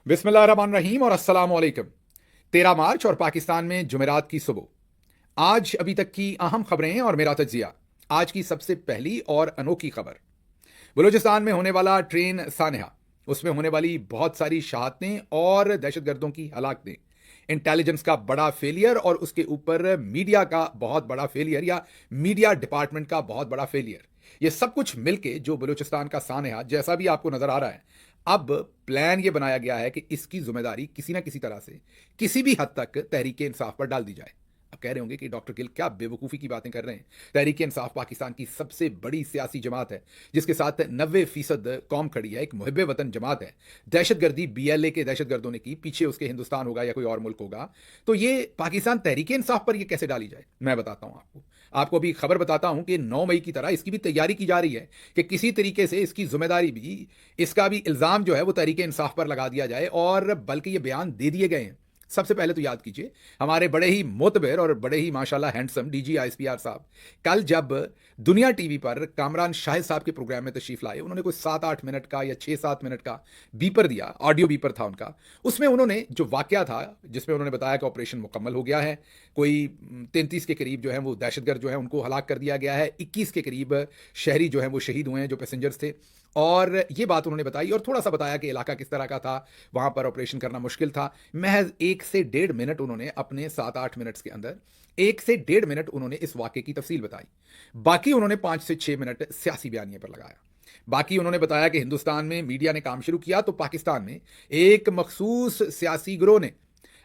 बिस्मिल्लाहिर्रहमानिर्रहीम और अस्सलाम वालेकुम। 13 मार्च और पाकिस्तान में जुमेरात की सुबह। आज अभी तक की अहम खबरें और मेरा तज्जिया। आज की सबसे पहली और अनोखी खबर, बलूचिस्तान में होने वाला ट्रेन सानहा, उसमें होने वाली बहुत सारी शहादतें और दहशतगर्दों की हलाकतें, इंटेलिजेंस का बड़ा फेलियर और उसके ऊपर मीडिया का बहुत बड़ा फेलियर या मीडिया डिपार्टमेंट का बहुत बड़ा फेलियर। ये सब कुछ मिलके जो बलूचिस्तान का सानहा जैसा भी आपको नजर आ रहा है, अब प्लान ये बनाया गया है कि इसकी जिम्मेदारी किसी ना किसी तरह से किसी भी हद तक तहरीक इंसाफ पर डाल दी जाए। अब कह रहे होंगे कि डॉक्टर गिल क्या बेवकूफ़ी की बातें कर रहे हैं। तहरीक इंसाफ पाकिस्तान की सबसे बड़ी सियासी जमात है, जिसके साथ 90% कौम खड़ी है, एक मुहिब वतन जमात है। दहशतगर्दी BLA के दहशतगर्दों ने की, पीछे उसके हिंदुस्तान होगा या कोई और मुल्क होगा, तो ये पाकिस्तान तहरीक इंसाफ पर ये कैसे डाली जाए, मैं बताता हूं आपको। आपको अभी खबर बताता हूं कि 9 मई की तरह इसकी भी तैयारी की जा रही है कि किसी तरीके से इसकी जिम्मेदारी भी, इसका भी इल्ज़ाम जो है वो तहरीक इंसाफ पर लगा दिया जाए, और बल्कि ये बयान दे दिए गए हैं। सबसे पहले तो याद कीजिए, हमारे बड़े ही मोतबर और बड़े ही माशाल्लाह हैंडसम DG ISPR साहब कल जब दुनिया टीवी पर कामरान शाहिद साहब के प्रोग्राम में तशरीफ लाए, उन्होंने कोई 7-8 मिनट का या 6-7 मिनट का बीपर दिया, ऑडियो बीपर था उनका। उसमें उन्होंने जो वाकया था, जिसमें उन्होंने बताया कि ऑपरेशन मुकम्मल हो गया है, कोई 33 के करीब जो है वो दहशतगर्द जो है उनको हलाक कर दिया गया है, 21 के करीब शहरी जो है वो शहीद हुए हैं जो पैसेंजर्स थे। और ये बात उन्होंने बताई और थोड़ा सा बताया कि इलाका किस तरह का था, वहां पर ऑपरेशन करना मुश्किल था। महज 1 से 1.5 मिनट उन्होंने अपने 7-8 मिनट्स के अंदर 1 से 1.5 मिनट उन्होंने इस वाक़े की तफसील बताई। बाकी उन्होंने 5 से 6 मिनट सियासी बयानिए पर लगाया। बाकी उन्होंने बताया कि हिंदुस्तान में मीडिया ने काम शुरू किया तो पाकिस्तान में एक मखसूस सियासी गिरोह ने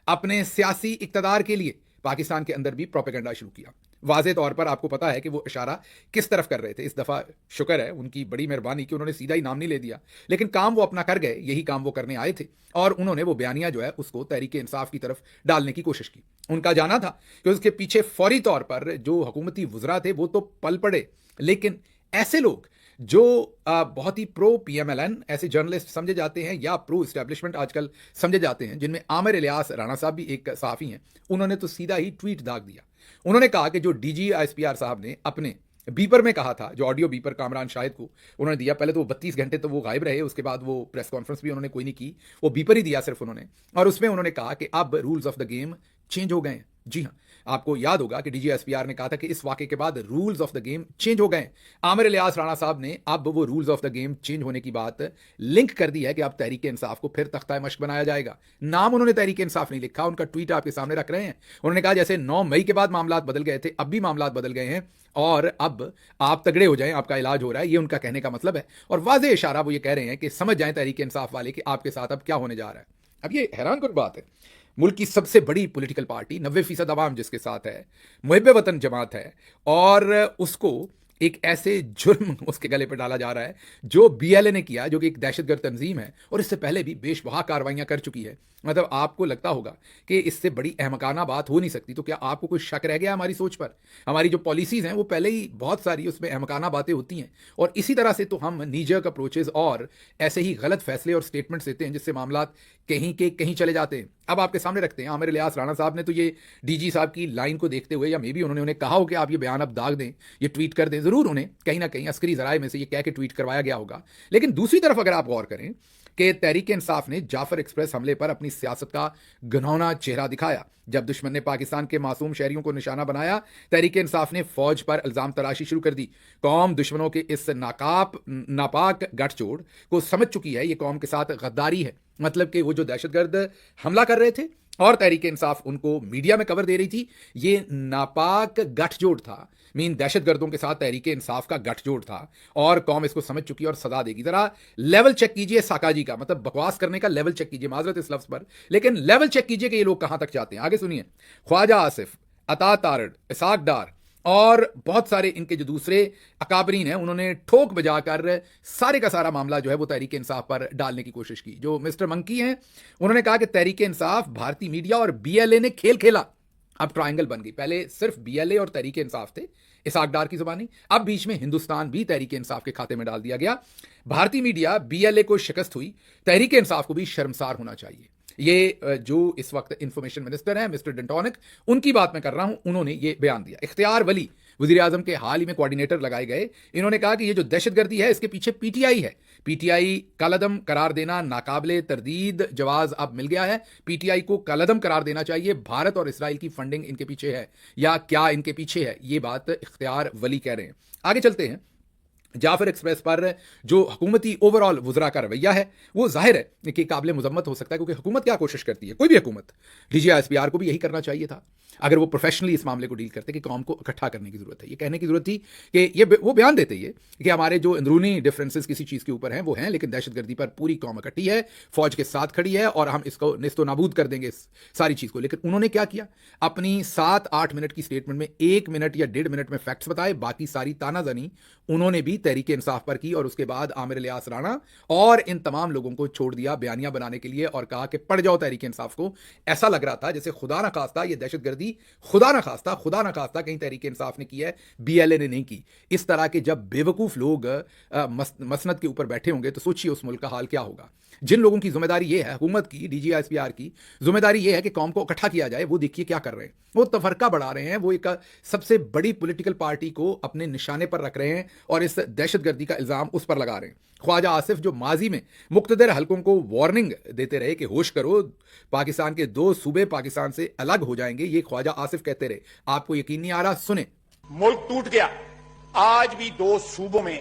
अपने सियासी इक्तदार के लिए पाकिस्तान के अंदर भी प्रोपेगेंडा शुरू किया। वाज़े तौर पर आपको पता है कि वो इशारा किस तरफ कर रहे थे। इस दफ़ा शुक्र है, उनकी बड़ी मेहरबानी कि उन्होंने सीधा ही नाम नहीं ले दिया, लेकिन काम वो अपना कर गए। यही काम वो करने आए थे और उन्होंने वो बयानिया जो है उसको तहरीक इंसाफ की तरफ डालने की कोशिश की। उनका जाना था कि उसके पीछे फौरी तौर पर जो हुकूमती वुज़रा थे वो तो पल पड़े, लेकिन ऐसे लोग जो बहुत ही प्रो PMLN ऐसे जर्नलिस्ट समझे जाते हैं या प्रो इस्टेब्लिशमेंट आजकल समझे जाते हैं, जिनमें आमिर इलियास राणा साहब भी एक सहाफ़ी हैं, उन्होंने तो सीधा ही ट्वीट दाग दिया। उन्होंने कहा कि जो DG ISPR साहब ने अपने बीपर में कहा था, जो ऑडियो बीपर कामरान शाहिद को उन्होंने दिया, पहले तो वो 32 घंटे तो वो गायब रहे, उसके बाद वो प्रेस कॉन्फ्रेंस भी उन्होंने कोई नहीं की, वो बीपर ही दिया सिर्फ उन्होंने, और उसमें उन्होंने कहा कि अब rules of the game change हो गए हैं। जी हाँ, आपको याद होगा कि DG ISPR ने कहा था कि इस वाक़े के बाद rules of the game change हो गए। आमिर इलियास राणा साहब ने अब वो rules of the game change होने की बात लिंक कर दी है कि अब तहरीक इंसाफ को फिर तख्ता मश्क बनाया जाएगा। नाम उन्होंने तहरीक इंसाफ नहीं लिखा, उनका ट्वीट आपके सामने रख रहे हैं। उन्होंने कहा जैसे 9 मई के बाद मामलात बदल गए थे, अब भी मामलात बदल गए हैं और अब आप तगड़े हो जाएं, आपका इलाज हो रहा है, ये उनका कहने का मतलब है। और वाज़े इशारा वो ये कह रहे हैं कि समझ जाएं तहरीक इंसाफ वाले कि आपके साथ अब क्या होने जा रहा है। अब ये हैरानकुन बात है, मुल्क की सबसे बड़ी पॉलिटिकल पार्टी 90% अवाम जिसके साथ है, मुहिब वतन जमात है, और उसको एक ऐसे जुर्म उसके गले पर डाला जा रहा है जो BLA ने किया, जो कि एक दहशतगर्द तंजीम है और इससे पहले भी बेशबहा कार्रवाइयां कर चुकी है। मतलब आपको लगता होगा कि इससे बड़ी अहमकाना बात हो नहीं सकती, तो क्या आपको कोई शक रह गया हमारी सोच पर? हमारी जो पॉलिसीज़ हैं वो पहले ही बहुत सारी उसमें अहमकाना बातें होती हैं, और इसी तरह से तो हम नीजक अप्रोचेज और ऐसे ही गलत फैसले और स्टेटमेंट्स देते हैं जिससे मामला कहीं के कहीं चले जाते हैं। अब आपके सामने रखते हैं, आमिर इलियास राणा साहब ने तो ये DG साहब की लाइन को देखते हुए, या मे बी उन्होंने उन्हें कहा हो कि आप ये बयान अब दाग दें, ये ट्वीट कर दें, ज़रूर उन्हें कहीं ना कहीं अस्करी ज़राए में से ये कह के ट्वीट करवाया गया होगा। लेकिन दूसरी तरफ अगर आप गौर करें कि तहरीक इंसाफ ने जाफर एक्सप्रेस हमले पर अपनी सियासत का घिनौना चेहरा दिखाया। जब दुश्मन ने पाकिस्तान के मासूम शहरियों को निशाना बनाया, तहरीक इंसाफ ने फौज पर इल्ज़ाम तराशी शुरू कर दी। कौम दुश्मनों के इस नापाक गठजोड़ को समझ चुकी है, ये कौम के साथ गद्दारी है। मतलब कि वो जो दहशतगर्द हमला कर रहे थे और तहरीक इंसाफ उनको मीडिया में कवर दे रही थी, ये नापाक गठजोड़ था, मीन दहशतगर्दों के साथ तहरीक इंसाफ का गठजोड़ था, और कौम इसको समझ चुकी और सजा देगी। जरा लेवल चेक कीजिए साका जी का, मतलब बकवास करने का लेवल चेक कीजिए, माजरत इस लफ्ज पर, लेकिन लेवल चेक कीजिए कि ये लोग कहां तक जाते हैं। आगे सुनिए, ख्वाजा आसिफ, अता तारड़, इसाक डार और बहुत सारे इनके जो दूसरे अकाबरीन हैं, उन्होंने ठोक बजाकर सारे का सारा मामला जो है वो तहरीक इंसाफ पर डालने की कोशिश की। जो मिस्टर मंकी हैं, उन्होंने कहा कि तहरीक इंसाफ, भारतीय मीडिया और BLA ने खेल खेला। अब ट्रायंगल बन गई, पहले सिर्फ BLA और तहरीक इंसाफ थे, इसाक डार की जुबानी, अब बीच में हिंदुस्तान भी तहरीक इंसाफ के खाते में डाल दिया गया। भारतीय मीडिया BLA को शिकस्त हुई, तहरीक इंसाफ को भी शर्मसार होना चाहिए। ये जो इस वक्त इंफॉर्मेशन मिनिस्टर हैं मिस्टर डेंटोनिक, उनकी बात मैं कर रहा हूं, उन्होंने ये बयान दिया। इख्तियार वली वज़ीर आज़म के हाल ही में कोऑर्डिनेटर लगाए गए, इन्होंने कहा कि ये जो दहशतगर्दी है इसके पीछे PTI है, पीटीआई कलअदम करार देना नाकाबिले तरदीद जवाज अब मिल गया है। पीटीआई को कलअदम करार देना चाहिए। भारत और इसराइल की फंडिंग इनके पीछे है या क्या इनके पीछे है, ये बात इख्तियार वली कह रहे हैं। आगे चलते हैं। जाफर एक्सप्रेस पर जो हुकूमती ओवरऑल वुजरा का रवैया है वो जाहिर है कि काबिल मुजम्मत हो सकता है, क्योंकि हुकूमत क्या कोशिश करती है, कोई भी हुकूमत, डीजीआईएसपीआर को भी यही करना चाहिए था अगर वो प्रोफेशनली इस मामले को डील करते कि कौम को इकट्ठा करने की जरूरत है। ये कहने की जरूरत थी कि ये वो बयान देते ये कि हमारे जो अंदरूनी डिफरेंसेस किसी चीज़ के ऊपर हैं वो हैं, लेकिन दहशतगर्दी पर पूरी कौम इकट्ठी है, फौज के साथ खड़ी है और हम इसको निस्तो नाबूद कर देंगे इस सारी चीज़ को। लेकिन उन्होंने क्या किया, अपनी 7-8 मिनट की स्टेटमेंट में 1 मिनट या 1.5 मिनट में फैक्ट्स बताए, बाकी सारी तानाजानी उन्होंने भी तहरीक इंसाफ पर की और उसके बाद आमिर इलियास राणा और इन तमाम लोगों को छोड़ दिया बयानियां बनाने के लिए और कहा कि पढ़ जाओ तहरीक इंसाफ को। ऐसा लग रहा था जैसे खुदा ना खास्ता ये दहशतगर्दी खुदा ना खास्ता कहीं तहरीक इंसाफ ने की है, बीएलए ने नहीं की। इस तरह के जब बेवकूफ लोग मसनद के ऊपर बैठे होंगे तो सोचिए उस मुल्क का हाल क्या होगा। जिन लोगों की जिम्मेदारी ये है, हुकूमत की, डीजीआईएसपीआर की जिम्मेदारी ये है कि कौम को इकट्ठा किया जाए, वो देखिए क्या कर रहे हैं, वो तफरका बढ़ा रहे हैं, वो एक सबसे बड़ी पॉलिटिकल पार्टी को अपने निशाने पर रख रहे हैं और इस दहशतगर्दी का इल्जाम उस पर लगा रहे हैं। ख्वाजा आसिफ जो माजी में मुक्तदर हलकों को वार्निंग देते रहे कि होश करो, पाकिस्तान के 2 सूबे पाकिस्तान से अलग हो जाएंगे, ये ख्वाजा आसिफ कहते रहे। आपको यकीन नहीं आ रहा, सुने। मुल्क टूट गया, आज भी 2 सूबों में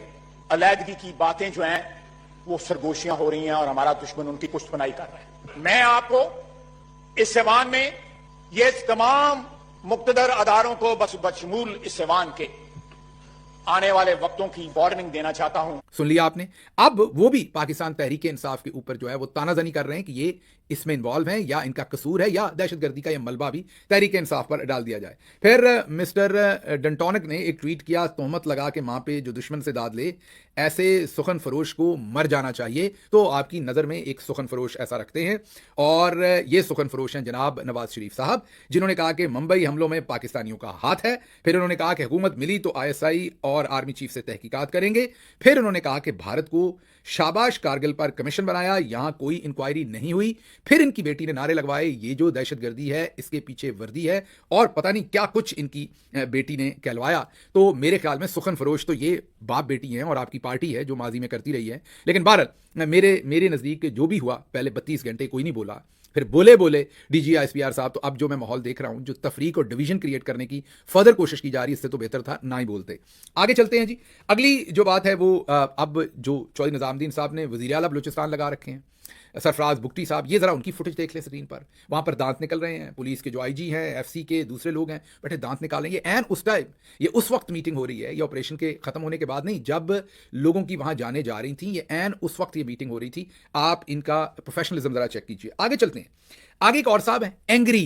अलहदगी की बातें जो हैं वो सरगोशियां हो रही हैं और हमारा दुश्मन उनकी पुष्टपनाई कर रहा है। मैं आपको इस ऐवान में ये तमाम मुक्तदर अदारों को बशमूल इस ऐवान के आने वाले वक्तों की वार्निंग देना चाहता हूं। सुन लिया आपने। अब वो भी पाकिस्तान तहरीक इंसाफ के ऊपर जो है वो तानाजनी कर रहे हैं कि ये इसमें इन्वॉल्व हैं या इनका कसूर है या दहशतगर्दी का ये मलबा भी तहरीक इंसाफ पर डाल दिया जाए। फिर मिस्टर डंटोनिक ने एक ट्वीट किया, तोहमत लगा के मां पे जो दुश्मन से दाद ले, ऐसे सुखन फरोश को मर जाना चाहिए। तो आपकी नज़र में एक सुखन फरोश ऐसा रखते हैं और ये सुखन फरोश हैं जनाब नवाज शरीफ साहब, जिन्होंने कहा कि मुंबई हमलों में पाकिस्तानियों का हाथ है। फिर उन्होंने कहा कि हुकूमत मिली तो ISI और आर्मी चीफ से तहकीकात करेंगे। फिर उन्होंने कहा कि भारत को शाबाश कारगिल पर कमीशन बनाया, यहां कोई इंक्वायरी नहीं हुई। फिर इनकी बेटी ने नारे लगवाए ये जो दहशतगर्दी है इसके पीछे वर्दी है और पता नहीं क्या कुछ इनकी बेटी ने कहलवाया। तो मेरे ख्याल में सुखन फरोश तो ये बाप बेटी हैं और आपकी पार्टी है जो माजी में करती रही है। लेकिन बहरहाल मेरे नज़दीक जो भी हुआ, पहले 32 घंटे कोई नहीं बोला, फिर बोले डीजीआईएसपीआर साहब। तो अब जो मैं माहौल देख रहा हूं, जो तफरीक और डिवीजन क्रिएट करने की फर्दर कोशिश की जा रही है, इससे तो बेहतर था ना ही बोलते। आगे चलते हैं जी। अगली जो बात है वो अब जो चौधरी निजामुद्दीन साहब ने वज़ीर आला बलूचिस्तान लगा रखे हैं, सरफराज बुगटी साहब, ये जरा उनकी फुटेज देख ले स्क्रीन पर। वहां पर दांत निकल रहे हैं, पुलिस के जो IG हैं, FC के दूसरे लोग हैं, बैठे दांत निकाल रहे हैं। ये एन उस टाइम, ये उस वक्त मीटिंग हो रही है, ये ऑपरेशन के खत्म होने के बाद नहीं, जब लोगों की वहां जाने जा रही थी, ये एन उस वक्त ये मीटिंग हो रही थी। आप इनका प्रोफेशनलिज्म जरा चेक कीजिए। आगे चलते हैं। आगे एक और साहब है, एंग्री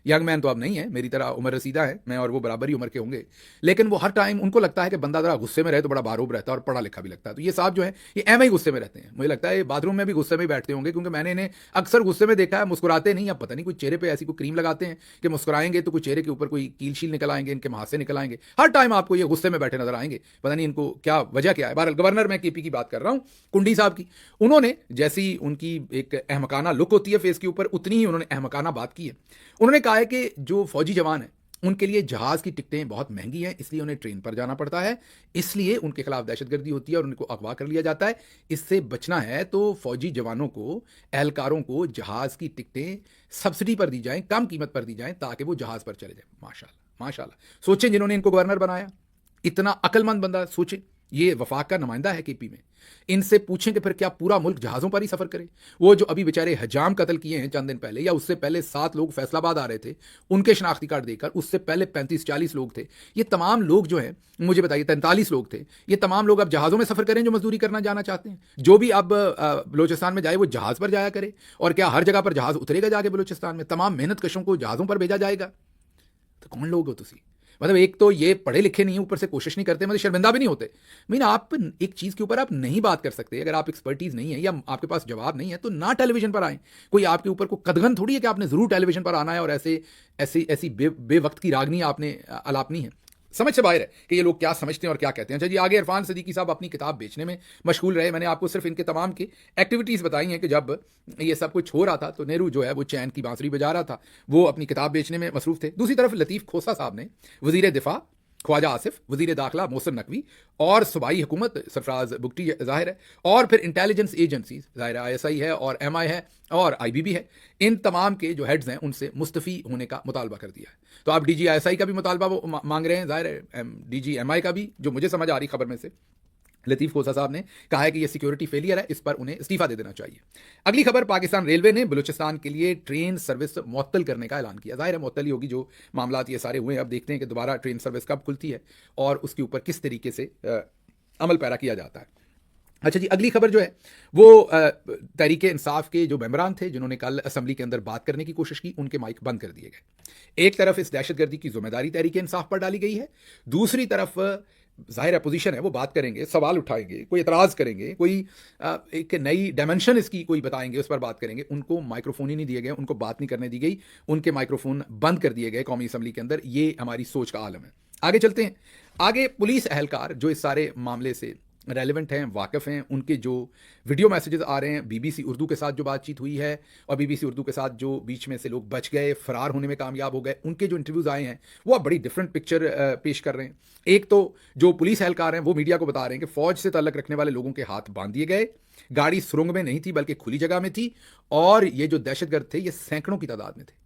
यंग मैन तो अब नहीं है, मेरी तरह उम्र रसीदा है, मैं और वो बराबर ही उम्र के होंगे, लेकिन वो हर टाइम उनको लगता है कि बंदा जरा गुस्से में रहे तो बड़ा बारूब रहता है और पढ़ा लिखा भी लगता है। तो ये साहब जो है ये एम ही गुस्से में रहते हैं। मुझे लगता है ये बाथरूम में भी गुस्से में ही बैठते होंगे, क्योंकि मैंने इन्हें अक्सर गुस्से में देखा है, मुस्कुराते नहीं। अब पता नहीं कुछ चेहरे पे ऐसी कोई क्रीम लगाते हैं कि मुस्कुराएंगे तो कुछ चेहरे के ऊपर कोई कील शील निकल आएंगे, इनके महासे निकल आएंगे। हर टाइम आपको ये गुस्से में बैठे नजर आएंगे, पता नहीं इनको क्या वजह क्या है। बहरहाल गवर्नर, मैं KP की बात कर रहा हूँ, कुंडी साहब की, उन्होंने जैसी उनकी एक अहमकाना लुक होती है फेस के ऊपर, उतनी ही उन्होंने अहमकाना बात की है। उन्होंने कहा है कि जो फौजी जवान हैं उनके लिए जहाज की टिकटें बहुत महंगी हैं, इसलिए उन्हें ट्रेन पर जाना पड़ता है, इसलिए उनके खिलाफ दहशतगर्दी होती है और उनको अगवा कर लिया जाता है। इससे बचना है तो फौजी जवानों को, एहलकारों को जहाज की टिकटें सब्सिडी पर दी जाएं, कम कीमत पर दी जाएं, ताकि वो जहाज पर चले जाएं। माशाल्लाह माशाल्लाह। सोचें जिन्होंने इनको गवर्नर बनाया, इतना अक्लमंद बंदा, सोचें ये वफाक का नुमाइंदा है KP में। इनसे पूछें कि फिर क्या पूरा मुल्क जहाज़ों पर ही सफ़र करे? वो जो अभी बेचारे हजाम कत्ल किए हैं चंद दिन पहले, या उससे पहले 7 लोग फैसलाबाद आ रहे थे, उनके शनाख्ती कार्ड देकर, उससे पहले 35-40 लोग थे। ये तमाम लोग जो हैं, मुझे बताइए 43 लोग थे, ये तमाम लोग अब जहाज़ों में सफ़र करें जो मजदूरी करना जाना चाहते हैं। जो भी अब बलूचिस्तान में जाए वो जहाज़ पर जाया करे। और क्या हर जगह पर जहाज़ उतरेगा जाके बलूचिस्तान में? तमाम मेहनत कशों को जहाज़ों पर भेजा जाएगा? तो कौन लोग हो तुसी? मतलब एक तो ये पढ़े लिखे नहीं, ऊपर से कोशिश नहीं करते, मतलब शर्मिंदा भी नहीं होते। मीन आप एक चीज़ के ऊपर आप नहीं बात कर सकते, अगर आप एक्सपर्टीज़ नहीं है या आपके पास जवाब नहीं है तो ना टेलीविजन पर आए। कोई आपके ऊपर को कदगन थोड़ी है कि आपने ज़रूर टेलीविजन पर आना है और ऐसी बेवक्त की रागनी आपने अलापनी है। समझ से बाहर है कि ये लोग क्या समझते हैं और क्या कहते हैं। अच्छा जी, आगे इरफान सदीकी साहब अपनी किताब बेचने में मशगूल रहे। मैंने आपको सिर्फ इनके तमाम की एक्टिविटीज़ बताई हैं कि जब ये सब कुछ हो रहा था तो नेहरू जो है वो चैन की बांसुरी बजा रहा था, वो अपनी किताब बेचने में मसरूफ़ थे। दूसरी तरफ लतीफ़ खोसा साहब ने, वज़ीर दिफा, ख्वाजा आसिफ, वजीर दाखिला मोहसिन नकवी और सूबाई हुकूमत सरफराज बुगटी जाहिर है, और फिर इंटेलिजेंस एजेंसीज जाहिर है ISI है और MI है और IBB है, इन तमाम के जो हेड्स हैं उनसे मुस्तफ़ी होने का मुतालबा कर दिया है। तो आप DG ISI का भी मुतालबा वो मांग रहे हैं, जाहिर है DG MI का भी, जो मुझे समझ आ रही खबर में से लतीफ़ खोसा साहब ने कहा है कि यह सिक्योरिटी फेलियर है, इस पर उन्हें इस्तीफा दे देना चाहिए। अगली खबर, पाकिस्तान रेलवे ने बलूचिस्तान के लिए ट्रेन सर्विस मुअत्तल करने का ऐलान किया। जाहिर है मुअत्तल ही होगी, जो मामला ये सारे हुए हैं। अब देखते हैं कि दोबारा ट्रेन सर्विस कब खुलती है और उसके ऊपर किस तरीके से अमल पैरा किया जाता है। अच्छा जी, अगली खबर जो है वो तहरीक इंसाफ के जो मेंबरान थे जिन्होंने कल असम्बली के अंदर बात करने की कोशिश की, उनके माइक बंद कर दिए गए। एक तरफ इस दहशतगर्दी की जिम्मेदारी तहरीक इंसाफ पर डाली गई है, दूसरी तरफ जाहिर अपोजिशन है वो बात करेंगे, सवाल उठाएंगे, कोई एतराज़ करेंगे, कोई एक नई डायमेंशन इसकी कोई बताएंगे, उस पर बात करेंगे। उनको माइक्रोफोन ही नहीं दिए गए, उनको बात नहीं करने दी गई, उनके माइक्रोफोन बंद कर दिए गए कौमी असम्बली के अंदर। ये हमारी सोच का आलम है। आगे चलते हैं। आगे पुलिस एहलकार जो इस सारे मामले से रेलिवेंट हैं, वाकिफ़ हैं, उनके जो वीडियो मैसेजेस आ रहे हैं, BBC उर्दू के साथ जो बातचीत हुई है और BBC उर्दू के साथ जो बीच में से लोग बच गए, फरार होने में कामयाब हो गए, उनके जो इंटरव्यूज़ आए हैं वो अब बड़ी डिफरेंट पिक्चर पेश कर रहे हैं। एक तो जो पुलिस एहलकार हैं वो मीडिया को बता रहे हैं कि फ़ौज से ताल्लुक़ रखने वाले लोगों के हाथ बांध दिए गए, गाड़ी सुरंग में नहीं थी बल्कि खुली जगह में थी, और ये जो दहशतगर्द थे ये सैकड़ों की तादाद में थे।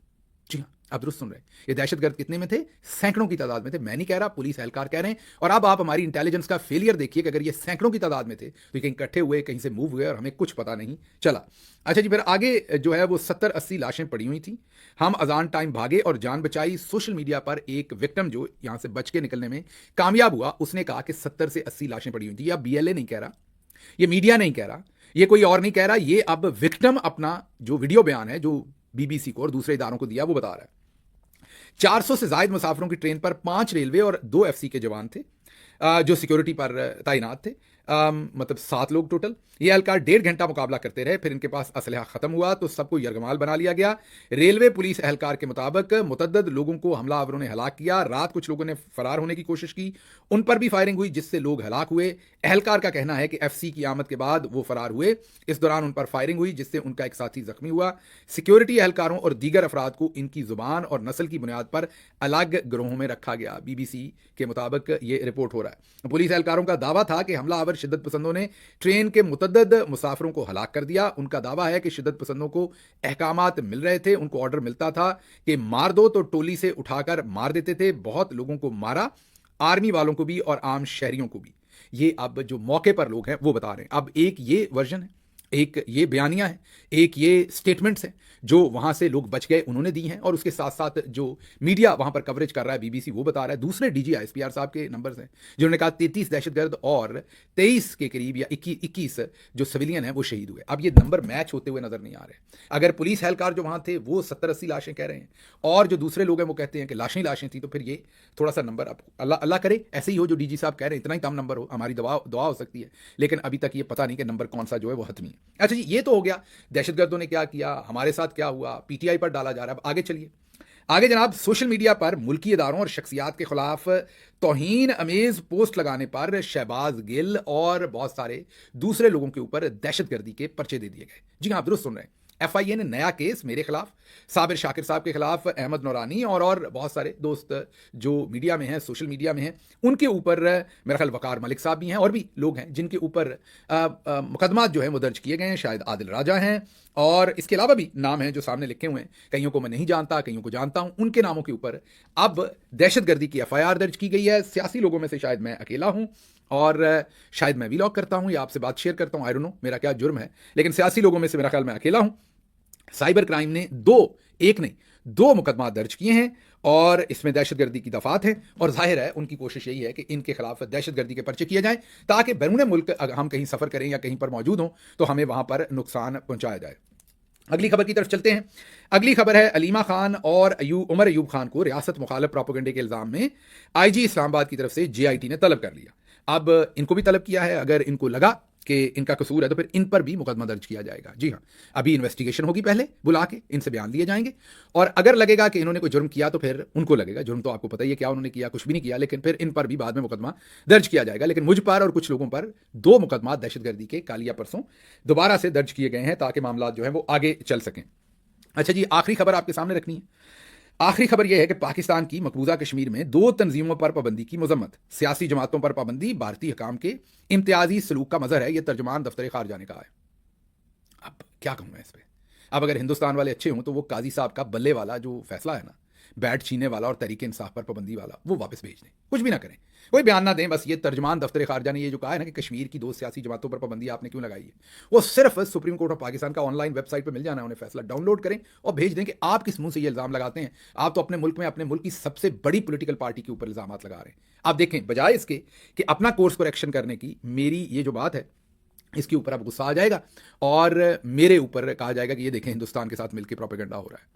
जी हाँ, आप दुरुस्त सुन रहे हैं। ये दहशतगर्द कितने में थे? सैकड़ों की तादाद में थे। मैं नहीं कह रहा, पुलिस एहलकार कह रहे हैं। और अब आप हमारी इंटेलिजेंस का फेलियर देखिए कि अगर ये सैकड़ों की तादाद में थे तो कहीं इकट्ठे हुए, कहीं से मूव हुए और हमें कुछ पता नहीं चला। अच्छा जी, फिर आगे जो है वो 70-80 लाशें पड़ी हुई थी। हम अजान टाइम भागे और जान बचाई। सोशल मीडिया पर एक विक्टिम जो यहां से बच के निकलने में कामयाब हुआ, उसने कहा कि 70 से 80 लाशें पड़ी हुई थी। यह BLA नहीं कह रहा, ये मीडिया नहीं कह रहा, ये कोई और नहीं कह रहा, ये अब विक्टिम अपना जो वीडियो बयान है जो BBC को और दूसरे इदारों को दिया वो बता रहा है। 400 से ज्यादा मुसाफिरों की ट्रेन पर 5 रेलवे और 2 FC के जवान थे जो सिक्योरिटी पर तैनात थे। मतलब 7 लोग टोटल। ये एहलकार 1.5 घंटा मुकाबला करते रहे, फिर इनके पास असलहा खत्म हुआ तो सबको यरगमाल बना लिया गया। रेलवे पुलिस एहलकार के मुताबिक मुतद्दद लोगों को हमलावरों ने हलाक किया। रात कुछ लोगों ने फरार होने की कोशिश की, उन पर भी फायरिंग हुई जिससे लोग हलाक हुए। एहलकार का कहना है कि FC की आमद के बाद वो फरार हुए, इस दौरान उन पर फायरिंग हुई जिससे उनका एक साथी जख्मी हुआ। सिक्योरिटी एहलकारों और दीगर अफराद को इनकी जुबान और नस्ल की बुनियाद पर अलग गिरोहों में रखा गया। BBC के मुताबिक ये रिपोर्ट हो रहा है। पुलिस एहलकारों का दावा था कि हमलावर शिद्दत पसंदों ने ट्रेन के मुतद्दद मुसाफिरों को हलाक कर दिया। उनका दावा है कि शिद्दत पसंदों को अहकामात मिल रहे थे, उनको ऑर्डर मिलता था कि मार दो तो टोली से उठाकर मार देते थे। बहुत लोगों को मारा, आर्मी वालों को भी और आम शहरियों को भी। ये अब जो मौके पर लोग हैं वो बता रहे हैं। अब एक ये वर्जन है, एक ये बयानियां हैं, एक ये स्टेटमेंट्स हैं जो वहां से लोग बच गए उन्होंने दी हैं, और उसके साथ साथ जो मीडिया वहां पर कवरेज कर रहा है BBC वो बता रहा है। दूसरे DG ISPR साहब के नंबर्स हैं जिन्होंने कहा 33 दहशतगर्द और 23 के करीब या 21 जो सिविलियन हैं वो शहीद हुए। अब ये नंबर मैच होते हुए नजर नहीं आ रहे। अगर पुलिस एहलकार जो वहां थे वो 70-80 लाशें कह रहे हैं और जो दूसरे लोग हैं वो कहते हैं कि लाशें ही लाशें थी, तो फिर ये थोड़ा सा नंबर, अब अल्लाह करे ऐसे ही हो जो DG साहब कह रहे हैं, इतना ही कम नंबर हो, हमारी दुआ हो सकती है, लेकिन अभी तक ये पता नहीं कि नंबर कौन सा जो है वो हतमी है। अच्छा जी, ये तो हो गया दहशतगर्दों ने क्या किया, हमारे साथ क्या हुआ, PTI पर डाला जा रहा है। अब आगे चलिए। आगे जनाब, सोशल मीडिया पर मुल्की इदारों और शख्सियात के खिलाफ तौहीन अमेज पोस्ट लगाने पर शहबाज गिल और बहुत सारे दूसरे लोगों के ऊपर दहशतगर्दी के पर्चे दे दिए गए। जी हाँ, दुरुस्त सुन रहे हैं। FIA ने नया केस मेरे खिलाफ, साबिर शाकिर साहब के खिलाफ, अहमद नौरानी और बहुत सारे दोस्त जो मीडिया में हैं, सोशल मीडिया में हैं, उनके ऊपर मेरा ख्याल वकार मलिक साहब भी हैं और भी लोग हैं जिनके ऊपर मुकदमा जो है वो दर्ज किए गए हैं। शायद आदिल राजा हैं और इसके अलावा भी नाम हैं जो सामने लिखे हुए हैं। कईयों को मैं नहीं जानता, कईयों को जानता हूं। उनके नामों के ऊपर अब दहशतगर्दी की FIR दर्ज की गई है। सियासी लोगों में से शायद मैं अकेला हूं और शायद मैं व्लॉग करता हूं या आपसे बात शेयर करता हूं, आई डोंट नो मेरा क्या जुर्म है, लेकिन सियासी लोगों में से मेरा ख्याल मैं अकेला हूं। साइबर क्राइम ने दो मुकदमा दर्ज किए हैं और इसमें दहशतगर्दी की दफात है, और जाहिर है उनकी कोशिश यही है कि इनके खिलाफ दहशतगर्दी के पर्चे किए जाएं ताकि बैरून मुल्क हम कहीं सफर करें या कहीं पर मौजूद हों तो हमें वहां पर नुकसान पहुंचाया जाए। अगली खबर की तरफ चलते हैं। अगली खबर है अलीमा खान और उमर अयूब खान को रियासत मुखालिफ प्रोपेगेंडे के इल्जाम में IG इस्लामाबाद की तरफ से JIT ने तलब कर लिया। अब इनको भी तलब किया है, अगर इनको लगा कि इनका कसूर है तो फिर इन पर भी मुकदमा दर्ज किया जाएगा। जी हाँ, अभी इन्वेस्टिगेशन होगी, पहले बुला के इनसे बयान लिए जाएंगे, और अगर लगेगा कि इन्होंने कोई जुर्म किया तो फिर उनको लगेगा। जुर्म तो आपको पता ही है क्या उन्होंने किया, कुछ भी नहीं किया, लेकिन फिर इन पर भी बाद में मुकदमा दर्ज किया जाएगा। लेकिन मुझ पर और कुछ लोगों पर 2 मुकदमा दहशतगर्दी के कालिया परसों दोबारा से दर्ज किए गए हैं ताकि मामला जो है वो आगे चल सकें। अच्छा जी, आखिरी खबर आपके सामने रखनी है। आखिरी खबर यह है कि पाकिस्तान की मकबूजा कश्मीर में 2 तंजीमों पर पाबंदी की मजम्मत, सियासी जमातों पर पाबंदी भारतीय हकाम के इम्तियाजी सलूक का मजहर है, यह तर्जुमान दफ्तर खारजा ने कहा है। अब क्या कहूं मैं इस पर। अब अगर हिंदुस्तान वाले अच्छे हों तो वो काजी साहब का बल्ले वाला जो फैसला है ना, बैट छीनने वाला और तरीके इंसाफ पर पाबंदी वाला, वो वापस भेज दें, कुछ भी ना करें, कोई बयान ना दें। बस ये तर्जमान दफ्तर खारजा ने ये जो कहा है ना कि कश्मीर की 2 सियासी जमातों पर पाबंदी आपने क्यों लगाई है, वो सिर्फ सुप्रीम कोर्ट ऑफ पाकिस्तान का ऑनलाइन वेबसाइट पर मिल जाना है, उन्हें फैसला डाउनलोड करें और भेज दें कि आप किस मुंह से ये इल्जाम लगाते हैं। आप तो अपने मुल्क में अपने मुल्क की सबसे बड़ी पॉलिटिकल पार्टी के ऊपर इल्जाम लगा रहे हैं। आप देखें, बजाय इसके कि अपना कोर्स करेक्शन करने की, मेरी ये जो बात है इसके ऊपर अब गुस्सा आ जाएगा और मेरे ऊपर कहा जाएगा कि ये देखें हिंदुस्तान के साथ मिलकर प्रोपेगेंडा हो रहा है।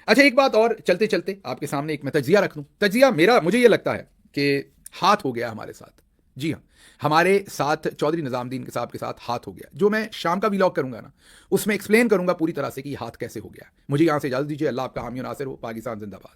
अच्छा, एक बात और चलते चलते आपके सामने एक मैं तज्जिया रख दूं। तज्जिया मेरा, मुझे ये लगता है कि हाथ हो गया हमारे साथ। जी हाँ, हमारे साथ चौधरी निजामुद्दीन के साहब के साथ हाथ हो गया। जो मैं शाम का व्लॉग करूंगा ना, उसमें एक्सप्लेन करूंगा पूरी तरह से कि हाथ कैसे हो गया। मुझे यहां से इजाजत दीजिए। अल्लाह आपका हामी और नासिर हो। पाकिस्तान जिंदाबाद।